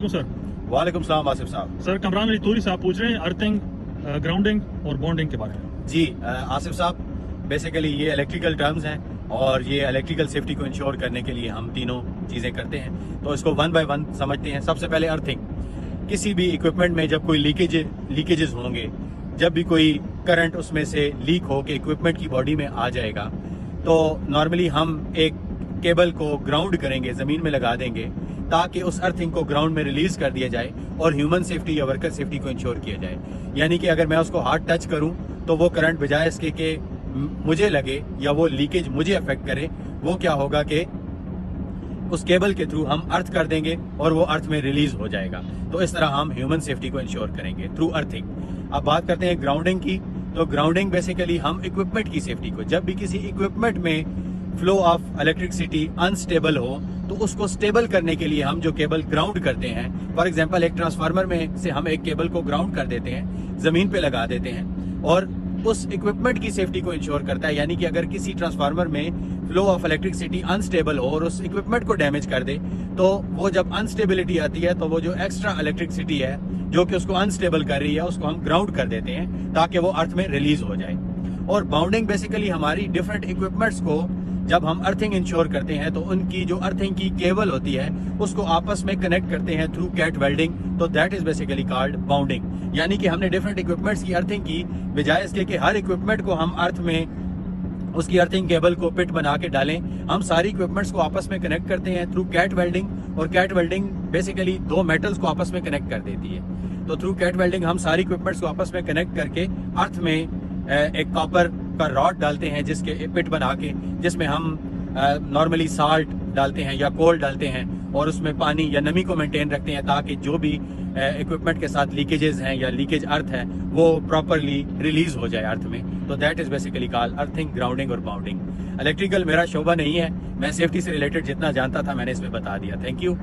Sir. वालेकुम सलाम आसिफ साहब। सर कमरान अली तूरी साहब पूछ रहे हैं अर्थिंग, ग्राउंडिंग और बॉन्डिंग के बारे में। जी आसिफ साहब, बेसिकली ये इलेक्ट्रिकल टर्म्स हैं और ये इलेक्ट्रिकल सेफ्टी को इंश्योर करने के लिए हम तीनों चीज़ें करते हैं। तो इसको वन बाय वन समझते हैं। सबसे पहले अर्थिंग। किसी भी इक्विपमेंट में जब कोई लीकेजेस होंगे, जब भी कोई करंट उसमें से लीक हो के इक्विपमेंट की बॉडी में आ जाएगा, तो नॉर्मली हम एक केबल को ग्राउंड करेंगे, ज़मीन में लगा देंगे ताकि उस अर्थिंग को ग्राउंड में रिलीज कर दिया जाए और ह्यूमन सेफ्टी या वर्कर सेफ्टी को इंश्योर किया जाए। यानी कि अगर मैं उसको हार्ड टच करूं तो वो करंट बजाय इसके कि मुझे लगे या वो लीकेज मुझे अफेक्ट करे, वो क्या होगा कि उस केबल के थ्रू हम अर्थ कर देंगे और वो अर्थ में रिलीज हो जाएगा। तो इस तरह हम ह्यूमन सेफ्टी को इंश्योर करेंगे थ्रू अर्थिंग। अब बात करते हैं ग्राउंडिंग की। तो ग्राउंडिंग बेसिकली हम इक्विपमेंट की सेफ्टी को, जब भी किसी इक्विपमेंट में फ्लो ऑफ इलेक्ट्रिसिटी अनस्टेबल हो तो उसको स्टेबल करने के लिए हम जो केबल ग्राउंड करते हैं, फॉर एग्जांपल एक ट्रांसफार्मर में से हम एक केबल को ग्राउंड कर देते हैं, जमीन पे लगा देते हैं और उस इक्विपमेंट की सेफ्टी को इंश्योर करता है। यानी कि अगर किसी ट्रांसफार्मर में फ्लो ऑफ इलेक्ट्रिसिटी अनस्टेबल हो और उस इक्विपमेंट को डैमेज कर दे, तो वो जब अनस्टेबिलिटी आती है तो वो जो एक्स्ट्रा इलेक्ट्रिसिटी है जो कि उसको अनस्टेबल कर रही है, उसको हम ग्राउंड कर देते हैं ताकि वो अर्थ में रिलीज हो जाए। और बाउंडिंग बेसिकली हमारी डिफरेंट इक्विपमेंट्स को जब हम अर्थिंग इंश्योर करते हैं तो उनकी जो अर्थिंग की केबल होती है उसको आपस में कनेक्ट करते हैं थ्रू कैट वेल्डिंग। तो that is basically called bounding. यानी कि हमने डिफरेंट इक्विपमेंट्स की अर्थिंग की, बजाय इसके कि हर इक्विपमेंट को हम अर्थ में उसकी अर्थिंग केबल को पिट बना के डालें, हम सारी इक्विपमेंट्स को आपस में कनेक्ट करते हैं थ्रू कैट वेल्डिंग। और कैट वेल्डिंग बेसिकली दो मेटल्स को आपस में कनेक्ट कर देती है। तो थ्रू कैट वेल्डिंग हम सारी इक्विपमेंट्स को आपस में कनेक्ट करके अर्थ में एक कॉपर का रॉड डालते हैं, जिसके पिट बना के, जिसमें हम नॉर्मली साल्ट डालते हैं या कोल डालते हैं और उसमें पानी या नमी को मेंटेन रखते हैं ताकि जो भी इक्विपमेंट के साथ लीकेजेस हैं या लीकेज अर्थ है वो प्रॉपरली रिलीज हो जाए अर्थ में। तो that is basically called earthing, grounding और बाउंडिंग। इलेक्ट्रिकल मेरा शोबा नहीं है, मैं सेफ्टी से रिलेटेड जितना जानता था मैंने इसमें बता दिया। Thank you.